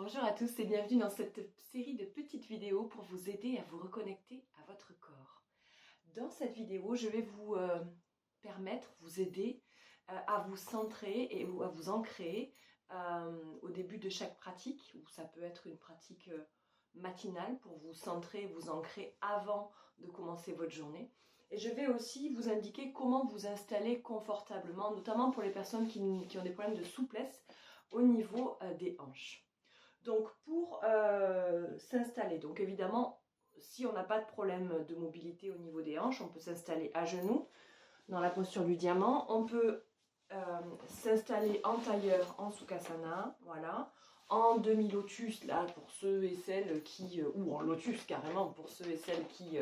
Bonjour à tous et bienvenue dans cette série de petites vidéos pour vous aider à vous reconnecter à votre corps. Dans cette vidéo, je vais vous vous aider à vous centrer et à vous ancrer au début de chaque pratique, ou ça peut être une pratique matinale pour vous centrer, vous ancrer avant de commencer votre journée. Et je vais aussi vous indiquer comment vous installer confortablement, notamment pour les personnes qui ont des problèmes de souplesse au niveau des hanches. Donc pour s'installer, donc évidemment, si on n'a pas de problème de mobilité au niveau des hanches, on peut s'installer à genoux dans la posture du diamant. On peut s'installer en tailleur, en Sukhasana, voilà, en demi-lotus, là, pour ceux et celles qui, ou en lotus carrément, pour ceux et celles qui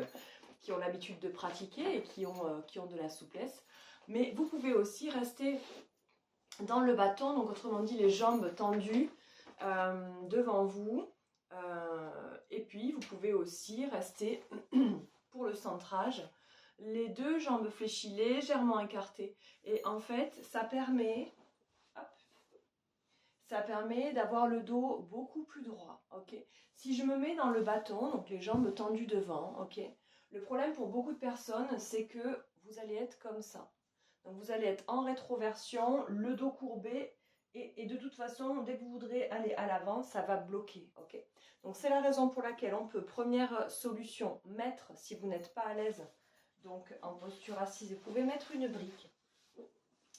ont l'habitude de pratiquer et qui ont de la souplesse. Mais vous pouvez aussi rester dans le bâton, donc autrement dit les jambes tendues, devant vous, et puis vous pouvez aussi rester pour le centrage les deux jambes fléchies légèrement écartées, et en fait ça permet d'avoir le dos beaucoup plus droit. Ok, si je me mets dans le bâton, donc les jambes tendues devant, ok, le problème pour beaucoup de personnes c'est que vous allez être comme ça, donc vous allez être en rétroversion, le dos courbé. Et de toute façon, dès que vous voudrez aller à l'avant, ça va bloquer. Okay, donc c'est la raison pour laquelle on peut, première solution, mettre, si vous n'êtes pas à l'aise, donc en posture assise, vous pouvez mettre une brique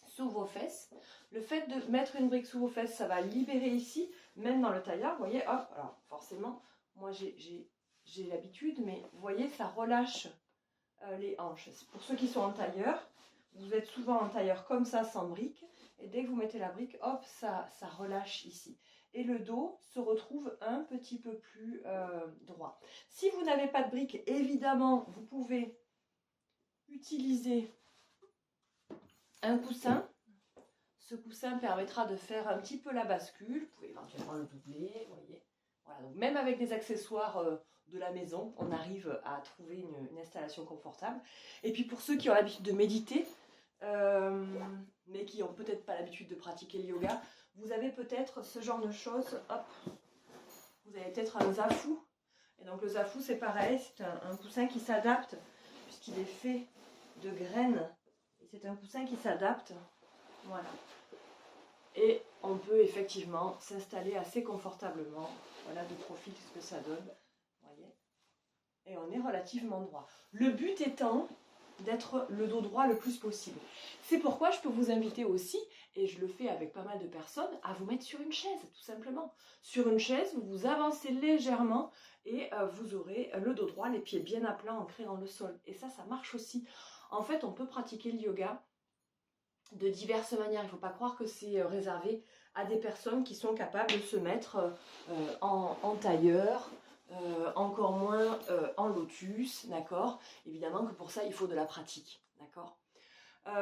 sous vos fesses. Le fait de mettre une brique sous vos fesses, ça va libérer ici, même dans le tailleur, vous voyez, hop, alors forcément, moi j'ai l'habitude, mais vous voyez, ça relâche les hanches. Pour ceux qui sont en tailleur, vous êtes souvent en tailleur comme ça, sans brique, et dès que vous mettez la brique, hop, ça relâche ici. Et le dos se retrouve un petit peu plus droit. Si vous n'avez pas de brique, évidemment, vous pouvez utiliser un coussin. Ce coussin permettra de faire un petit peu la bascule. Vous pouvez éventuellement le doubler, vous voyez. Voilà, donc même avec des accessoires de la maison, on arrive à trouver une installation confortable. Et puis pour ceux qui ont l'habitude de méditer, mais qui n'ont peut-être pas l'habitude de pratiquer le yoga, vous avez peut-être ce genre de choses. Hop, vous avez peut-être un zafu. Et donc le zafu, c'est pareil, c'est un coussin qui s'adapte, puisqu'il est fait de graines. C'est un coussin qui s'adapte. Voilà. Et on peut effectivement s'installer assez confortablement. Voilà de profil ce que ça donne. Voyez. Et on est relativement droit. Le but étant d'être le dos droit le plus possible. C'est pourquoi je peux vous inviter aussi, et je le fais avec pas mal de personnes, à vous mettre sur une chaise, tout simplement. Sur une chaise, vous vous avancez légèrement et vous aurez le dos droit, les pieds bien à plat, ancrés dans le sol. Et ça marche aussi. En fait, on peut pratiquer le yoga de diverses manières. Il ne faut pas croire que c'est réservé à des personnes qui sont capables de se mettre en tailleur, encore moins en lotus, d'accord? Évidemment que pour ça, il faut de la pratique, d'accord?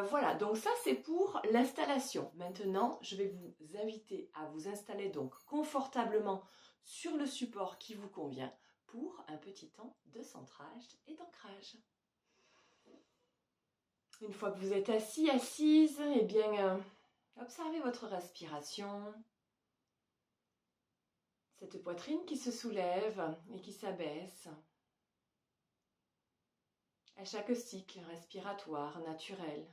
Voilà, donc ça c'est pour l'installation. Maintenant, je vais vous inviter à vous installer donc confortablement sur le support qui vous convient pour un petit temps de centrage et d'ancrage. Une fois que vous êtes assis, assise, eh bien, observez votre respiration. Cette poitrine qui se soulève et qui s'abaisse. À chaque cycle respiratoire naturel.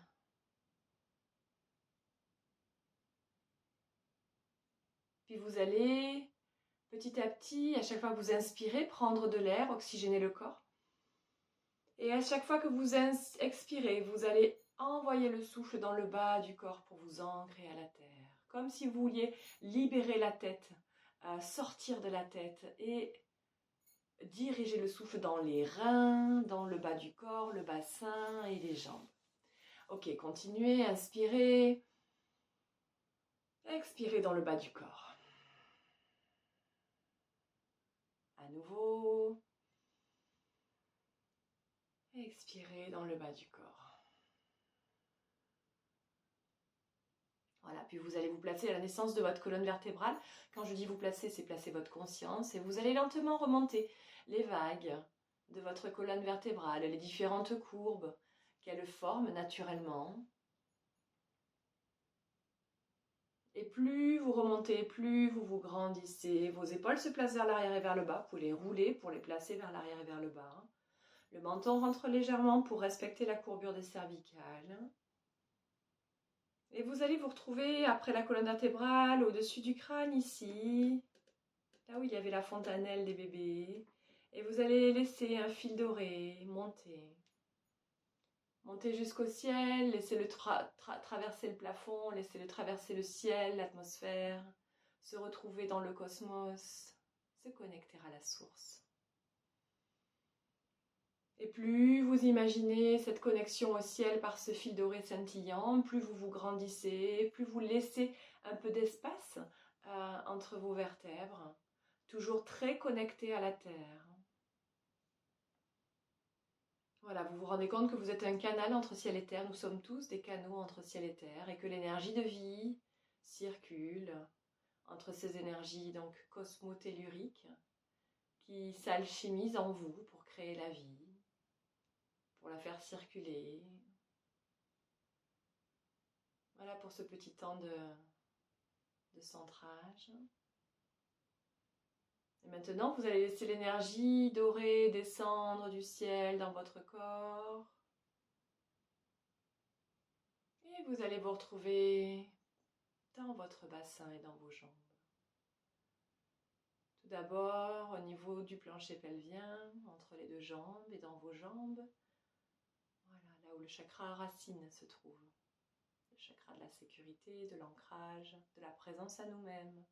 Puis vous allez, petit à petit, à chaque fois que vous inspirez, prendre de l'air, oxygéner le corps. Et à chaque fois que vous expirez, vous allez envoyer le souffle dans le bas du corps pour vous ancrer à la terre. Comme si vous vouliez libérer la tête, sortir de la tête et diriger le souffle dans les reins, dans le bas du corps, le bassin et les jambes. Ok, continuez, inspirez. Expirez dans le bas du corps. À nouveau. Expirez dans le bas du corps. Voilà, puis vous allez vous placer à la naissance de votre colonne vertébrale. Quand je dis vous placer, c'est placer votre conscience. Et vous allez lentement remonter les vagues de votre colonne vertébrale, les différentes courbes qu'elle forme naturellement. Et plus vous remontez, plus vous vous grandissez. Vos épaules se placent vers l'arrière et vers le bas. Vous pouvez les rouler pour les placer vers l'arrière et vers le bas. Le menton rentre légèrement pour respecter la courbure des cervicales. Et vous allez vous retrouver après la colonne vertébrale, au-dessus du crâne ici, là où il y avait la fontanelle des bébés. Et vous allez laisser un fil doré monter. Monter jusqu'au ciel, laissez-le traverser le plafond, laissez-le traverser le ciel, l'atmosphère, se retrouver dans le cosmos, se connecter à la source. Et plus vous imaginez cette connexion au ciel par ce fil doré scintillant, plus vous vous grandissez, plus vous laissez un peu d'espace entre vos vertèbres, toujours très connecté à la terre. Voilà, vous vous rendez compte que vous êtes un canal entre ciel et terre, nous sommes tous des canaux entre ciel et terre, et que l'énergie de vie circule entre ces énergies donc cosmotelluriques qui s'alchimisent en vous pour créer la vie, pour la faire circuler. Voilà pour ce petit temps de centrage. Et maintenant, vous allez laisser l'énergie dorée descendre du ciel dans votre corps. Et vous allez vous retrouver dans votre bassin et dans vos jambes. Tout d'abord, au niveau du plancher pelvien, entre les deux jambes et dans vos jambes. Voilà, là où le chakra racine se trouve. Le chakra de la sécurité, de l'ancrage, de la présence à nous-mêmes.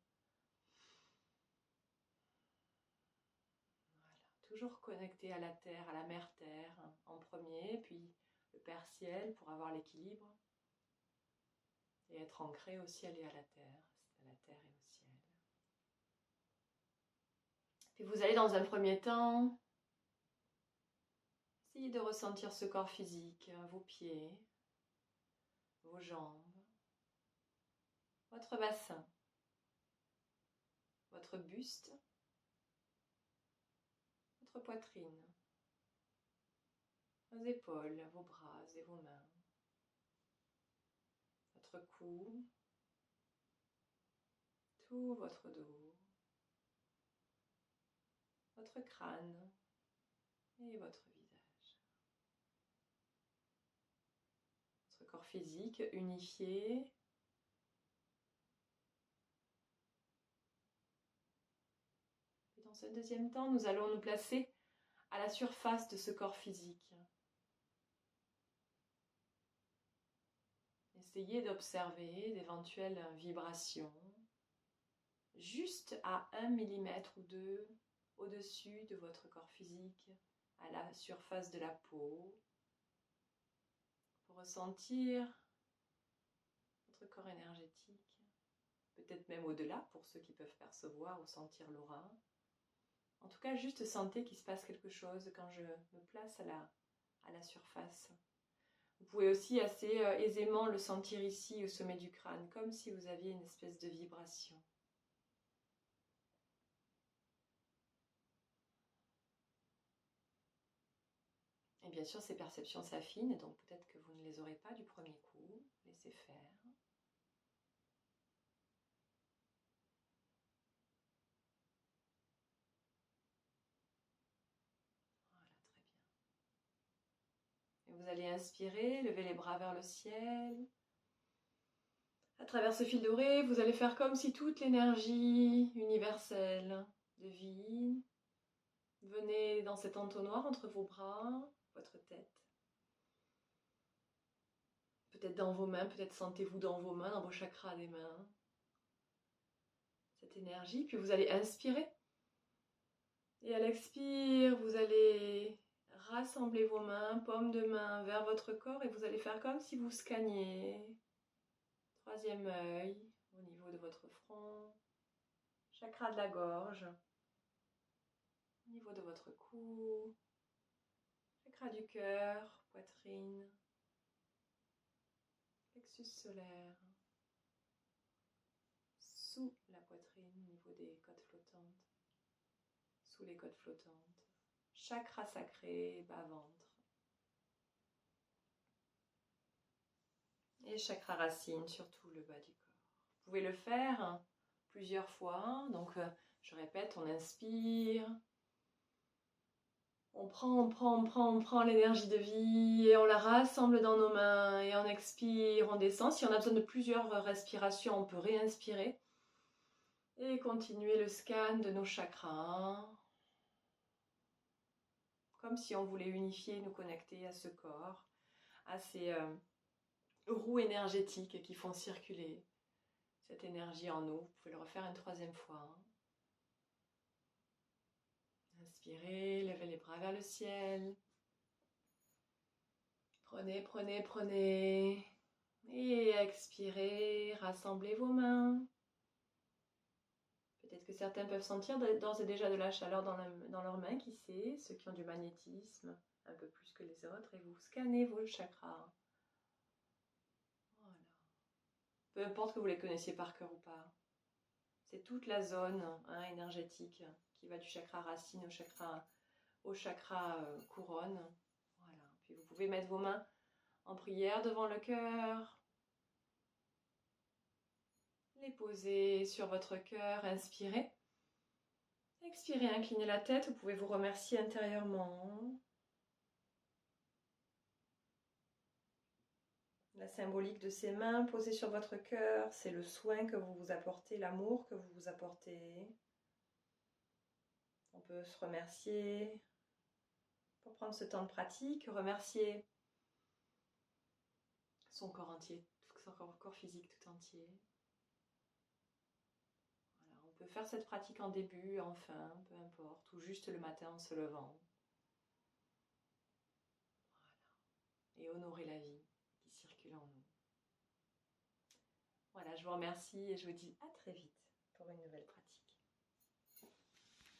Toujours connecté à la terre, à la mère terre en premier, puis le père ciel pour avoir l'équilibre et être ancré au ciel et à la terre et au ciel. Puis vous allez dans un premier temps essayer de ressentir ce corps physique, vos pieds, vos jambes, votre bassin, votre buste, votre poitrine, vos épaules, vos bras et vos mains, votre cou, tout votre dos, votre crâne et votre visage. Votre corps physique unifié. Et dans ce deuxième temps, nous allons nous placer à la surface de ce corps physique. Essayez d'observer d'éventuelles vibrations juste à 1 mm ou 2 au-dessus de votre corps physique, à la surface de la peau, pour ressentir votre corps énergétique, peut-être même au-delà pour ceux qui peuvent percevoir ou sentir l'aura. En tout cas, juste sentez qu'il se passe quelque chose quand je me place à la surface. Vous pouvez aussi assez aisément le sentir ici au sommet du crâne, comme si vous aviez une espèce de vibration. Et bien sûr, ces perceptions s'affinent, donc peut-être que vous ne les aurez pas du premier coup. Laissez faire. Voilà, très bien. Et vous allez inspirer, lever les bras vers le ciel. À travers ce fil doré, vous allez faire comme si toute l'énergie universelle de vie venait dans cet entonnoir entre vos bras, votre tête. Peut-être dans vos mains, peut-être sentez-vous dans vos mains, dans vos chakras des mains. Cette énergie, puis vous allez inspirer. Et à l'expire, vous allez rassembler vos mains, paumes de main vers votre corps et vous allez faire comme si vous scanniez. Troisième œil au niveau de votre front, chakra de la gorge, au niveau de votre cou, chakra du cœur, poitrine, plexus solaire, sous la poitrine, au niveau des côtes flottantes, sous les côtes flottantes, chakra sacré, bas-ventre. Et chakra racine sur tout le bas du corps. Vous pouvez le faire plusieurs fois. Donc, je répète, on inspire. On prend l'énergie de vie et on la rassemble dans nos mains et on expire, on descend. Si on a besoin de plusieurs respirations, on peut réinspirer. Et continuer le scan de nos chakras. Comme si on voulait unifier, nous connecter à ce corps, à ces roues énergétiques qui font circuler cette énergie en nous. Vous pouvez le refaire une troisième fois. Inspirez, levez les bras vers le ciel. Prenez, prenez, prenez. Et expirez, rassemblez vos mains. Peut-être que certains peuvent sentir d'ores et déjà de la chaleur dans leurs mains, qui sait, ceux qui ont du magnétisme un peu plus que les autres. Et vous scannez vos chakras. Voilà. Peu importe que vous les connaissiez par cœur ou pas. C'est toute la zone énergétique qui va du chakra racine au chakra couronne. Voilà. Puis vous pouvez mettre vos mains en prière devant le cœur. Les poser sur votre cœur, inspirez. Expirez, inclinez la tête, vous pouvez vous remercier intérieurement. La symbolique de ces mains posées sur votre cœur, c'est le soin que vous vous apportez, l'amour que vous vous apportez. On peut se remercier pour prendre ce temps de pratique, remercier son corps entier, son corps physique tout entier. Voilà, on peut faire cette pratique en début, en fin, peu importe, ou juste le matin en se levant. Voilà. Et honorer la vie qui circule en nous. Voilà, je vous remercie et je vous dis à très vite pour une nouvelle pratique.